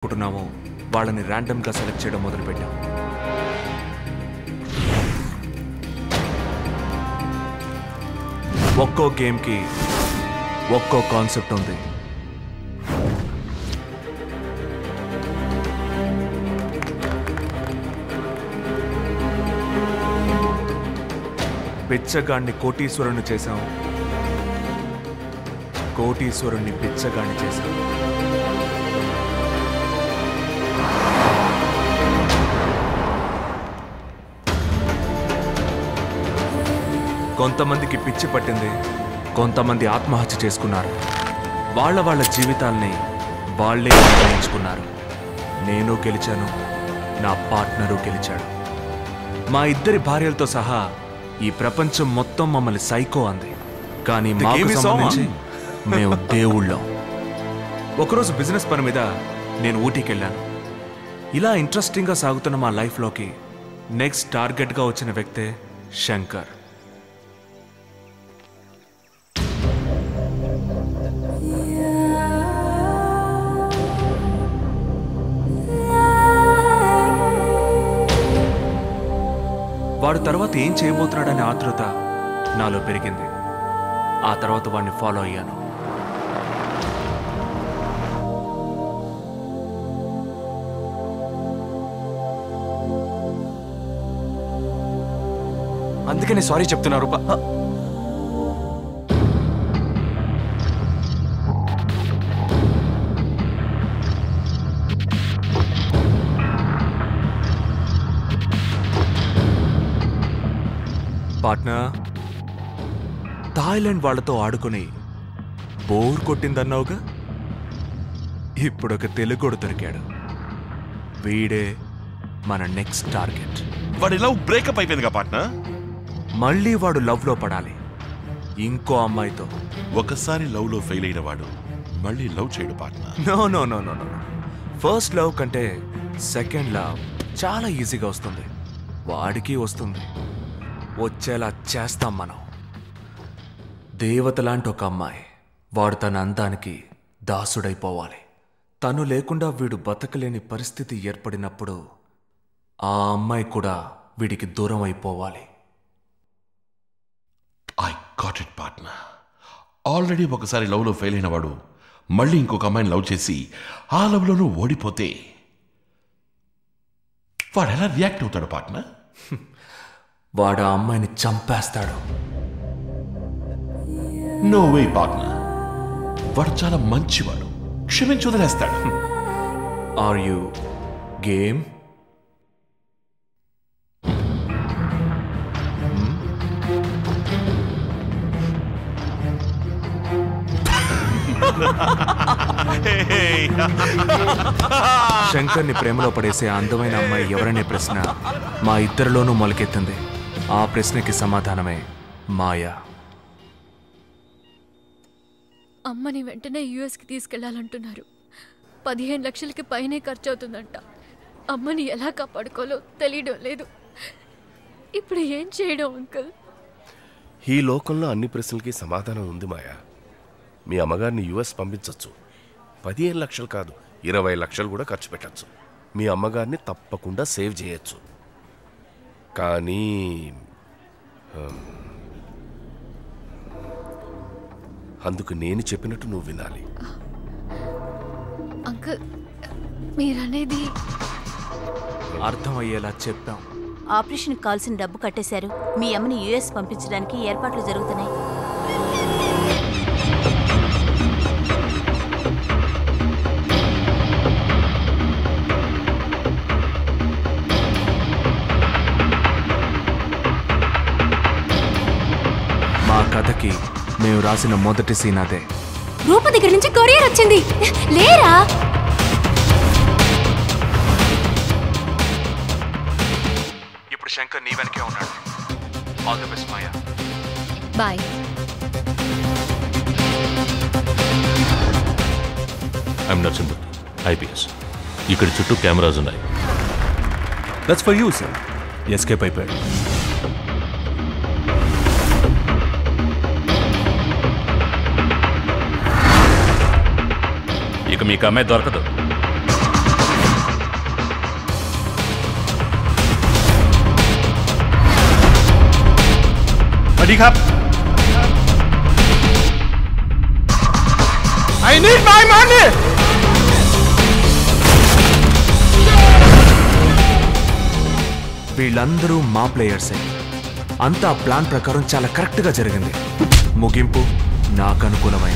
అనుకుంటున్నామో వాళ్ళని ర్యాండమ్గా సెలెక్ట్ చేయడం మొదలుపెట్టాం. ఒక్కో గేమ్కి ఒక్కో కాన్సెప్ట్ ఉంది. బిచ్చగాడిని కోటీశ్వరుని చేశాం, కోటీశ్వరుణ్ణి బిచ్చగాడిని చేశాం. కొంతమందికి పిచ్చి పట్టింది, కొంతమంది ఆత్మహత్య చేసుకున్నారు. వాళ్ళ జీవితాల్ని వాళ్ళే నిర్ణయించుకున్నారు. నేను గెలిచాను, నా పార్ట్నరు గెలిచాడు. మా ఇద్దరి భార్యలతో సహా ఈ ప్రపంచం మొత్తం మమ్మల్ని సైకో అంది. కానీ మాకు సంబంధించి మేము దేవుళ్ళం. ఒకరోజు బిజినెస్ పని మీద నేను ఊటీకి వెళ్ళాను. ఇలా ఇంట్రెస్టింగ్గా సాగుతున్న మా లైఫ్లోకి నెక్స్ట్ టార్గెట్గా వచ్చిన వ్యక్తే శంకర్. వాడు తర్వాత ఏం చేయబోతున్నాడనే ఆతృత నాలో పెరిగింది. ఆ తర్వాత వాడిని ఫాలో అయ్యాను. అందుకనే సారీ చెప్తున్నారు. పార్ట్నర్, థాయిలాండ్ వాళ్ళతో ఆడుకుని బోర్ కొట్టిందన్నావుగా, ఇప్పుడు ఒక తెలుగుడు దొరికాడు. వీడే మన నెక్స్ట్ టార్గెట్. వాడి లవ్ బ్రేకప్ అయిపోయిందిగా పార్ట్నర్. మళ్ళీ వాడు లవ్లో పడాలి ఇంకో అమ్మాయితో. ఒకసారి లవ్ లో ఫెయిల్ అయిన వాడు మళ్ళీ లవ్ చేయడు partner. No no no no no first love కంటే సెకండ్ లవ్ చాలా ఈజీగా వస్తుంది. వాడికి వస్తుంది, వచ్చేలా చేస్తాం మనం. దేవత లాంటి ఒక అమ్మాయి, వాడు తన అందానికి దాసుడైపోవాలి. తను లేకుండా వీడు బతకలేని పరిస్థితి ఏర్పడినప్పుడు ఆ అమ్మాయి కూడా వీడికి దూరం అయిపోవాలి. I got it partner. Already ఒకసారి లవ్ లో ఫెయిల్ అయిన వాడు మళ్ళీ ఇంకొక అమ్మాయిని లవ్ చేసి ఆ లవ్ లోనూ ఓడిపోతే వాడు ఎలా రియాక్ట్ అవుతాడు పార్ట్నర్? వాడు ఆ అమ్మాయిని చంపేస్తాడు. No way partner. వాడు చాలా మంచివాడు, క్షమించి వదిలేస్తాడు. Are you game? శంకర్ని ప్రేమలో పడేసే అందమైన అమ్మాయి ఎవరనే ప్రశ్న మా ఇద్దరిలోనూ మొలకెత్తింది. ఆ ప్రశ్నకి సమాధానమే మాయా. అమ్మని వెంటనే యుఎస్కి తీసుకెళ్లాలంటున్నారు. 15 లక్షలకి పైనే ఖర్చు అవుతుందంట. అమ్మని ఎలా కాపాడుకోవాలో తెలియడం లేదు. ఇప్పుడు ఏం చేయడం అంకుల్? ఈ లోకంలో అన్ని ప్రశ్నలకి సమాధానం ఉంది మాయా. మీ అమ్మగారిని యుఎస్ పంపించవచ్చు. 15 లక్షలు కాదు, 20 లక్షలు కూడా ఖర్చు పెట్టచ్చు. మీ అమ్మగారిని తప్పకుండా సేవ్ చేయొచ్చు. కానీ అందుకు నేను చెప్పినట్టు నువ్వు వినాలి. అంకుల్, మీరనేది అర్థమయ్యేలా చెప్పాం. ఆపరేషన్కి కావాల్సిన డబ్బు కట్టేశారు. మీ అమ్మని యుఎస్ పంపించడానికి ఏర్పాట్లు జరుగుతున్నాయి. మా కథకి మేము రాసిన మొదటి సీన్ అదే. రూప దగ్గర నుంచి కొరియర్ వచ్చింది. లేరా? ఇప్పుడు శంకర్ నీ వెనకే ఉన్నాడు. All the best Maya. Bye. I'm Narasimhamurthy, IPS. ఇక్కడ చుట్టూ కెమెరాస్ ఉన్నాయి. That's for you sir. Escape అయిపోయాడు. ఇక మీకు అమ్మాయి దొరకదు. วัสดีครับ I need my money! వీళ్ళందరూ మా ప్లేయర్సే. అంతా ప్లాన్ ప్రకారం చాలా కరెక్ట్గా జరిగింది. ముగింపు నాకు అనుకూలమైంది.